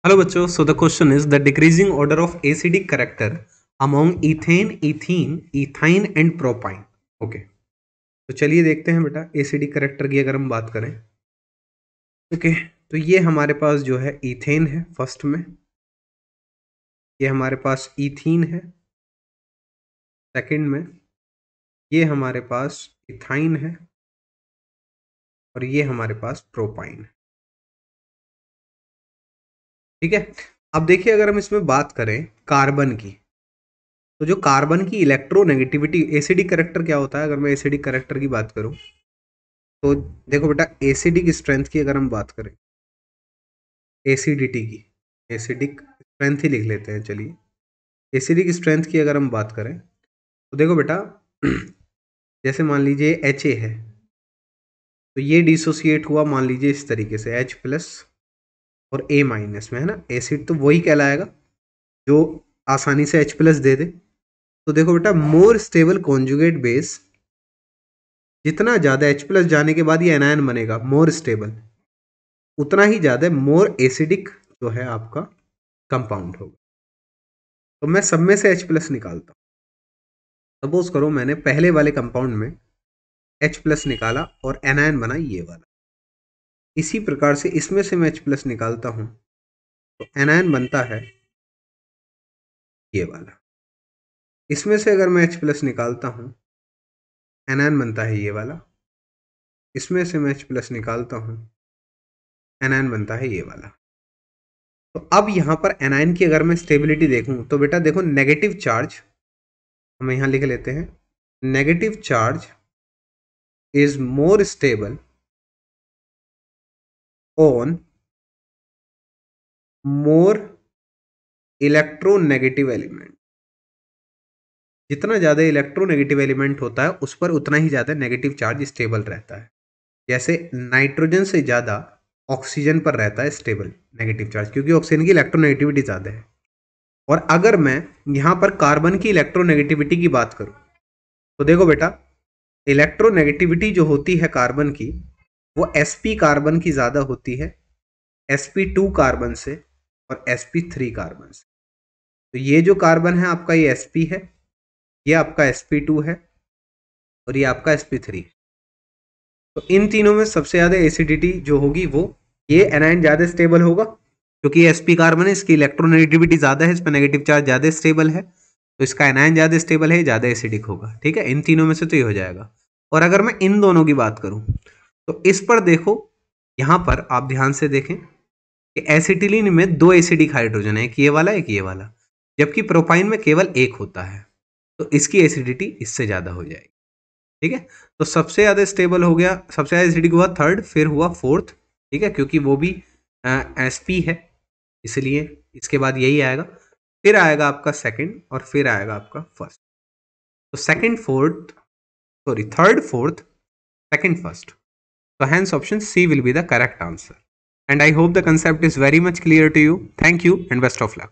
Hello बच्चों, so the question is the decreasing order of acidic character among ethane, ethene, ethyne and propyne. Okay, तो चलिए देखते हैं बेटा एसिडिक कैरेक्टर की अगर हम बात करें। ओके, तो ये हमारे पास जो है इथेन है फर्स्ट में, ये हमारे पास इथीन है सेकंड में, ये हमारे पास इथाइन है और ये हमारे पास प्रोपाइन है। ठीक है, अब देखिए अगर हम इसमें बात करें कार्बन की, तो जो कार्बन की इलेक्ट्रोनेगेटिविटी, एसिडिक कैरेक्टर क्या होता है अगर मैं एसिडिक कैरेक्टर की बात करूं, तो देखो बेटा एसिडिक स्ट्रेंथ की अगर हम बात करें, एसिडिटी की, एसिडिक स्ट्रेंथ ही लिख लेते हैं चलिए। एसिडिक स्ट्रेंथ की अगर हम बात करें तो देखो बेटा जैसे मान लीजिए एच ए है, तो ये डिसोसिएट हुआ मान लीजिए इस तरीके से एच प्लस और ए माइनस में, है ना। एसिड तो वही कहलाएगा जो आसानी से एच प्लस दे दे। तो देखो बेटा मोर स्टेबल कॉन्जुगेट बेस, जितना ज़्यादा एच प्लस जाने के बाद ये एनायन बनेगा मोर स्टेबल, उतना ही ज़्यादा मोर एसिडिक जो है आपका कंपाउंड होगा। तो मैं सब में से H प्लस निकालता हूँ। सपोज करो मैंने पहले वाले कंपाउंड में H प्लस निकाला और एनायन बना ये वाला। इसी प्रकार से इसमें से मैं H प्लस निकालता हूँ तो एनायन बनता है ये वाला। इसमें से अगर मैं H प्लस निकालता हूँ एनायन बनता है ये वाला। इसमें से मैं H प्लस निकालता हूँ एनायन बनता है ये वाला। तो अब यहाँ पर एनायन की अगर मैं स्टेबिलिटी देखूँ तो बेटा देखो नेगेटिव चार्ज हम यहाँ लिख लेते हैं, negative charge is more stable on more electronegative element. जितना ज़्यादा इलेक्ट्रोनेगेटिव एलिमेंट होता है उस पर उतना ही ज़्यादा नेगेटिव चार्ज स्टेबल रहता है। जैसे नाइट्रोजन से ज़्यादा ऑक्सीजन पर रहता है स्टेबल नेगेटिव चार्ज, क्योंकि ऑक्सीजन की इलेक्ट्रोनेगेटिविटी ज़्यादा है। और अगर मैं यहाँ पर कार्बन की इलेक्ट्रोनेगेटिविटी की बात करूँ तो देखो बेटा इलेक्ट्रोनेगेटिविटी जो होती है कार्बन की वो sp कार्बन की ज़्यादा होती है sp2 कार्बन से और sp3 कार्बन से। तो ये जो कार्बन है आपका ये sp है, ये आपका sp2 है और ये आपका sp3 है। तो इन तीनों में सबसे ज़्यादा एसिडिटी जो होगी वो ये एनायन ज़्यादा स्टेबल होगा, क्योंकि ये sp कार्बन है, इसकी इलेक्ट्रोनेगेटिविटी ज़्यादा है, इस पर नेगेटिव चार्ज ज़्यादा स्टेबल है, तो इसका एनायन ज़्यादा स्टेबल है, ज़्यादा एसिडिक होगा। ठीक है, इन तीनों में से तो ये हो जाएगा। और अगर मैं इन दोनों की बात करूँ तो इस पर देखो, यहाँ पर आप ध्यान से देखें कि एसिटिलीन में दो एसिडिक हाइड्रोजन है, एक ये वाला एक ये वाला, जबकि प्रोपाइन में केवल एक होता है। तो इसकी एसिडिटी इससे ज़्यादा हो जाएगी। ठीक है, तो सबसे ज़्यादा स्टेबल हो गया, सबसे ज़्यादा एसिडिक हुआ थर्ड, फिर हुआ फोर्थ। ठीक है, क्योंकि वो भी एसपी है इसलिए इसके बाद यही आएगा, फिर आएगा आपका सेकंड और फिर आएगा आपका फर्स्ट। तो second fourth, sorry third fourth second first. So hence option C will be the correct answer. And I hope the concept is very much clear to you. Thank you and best of luck.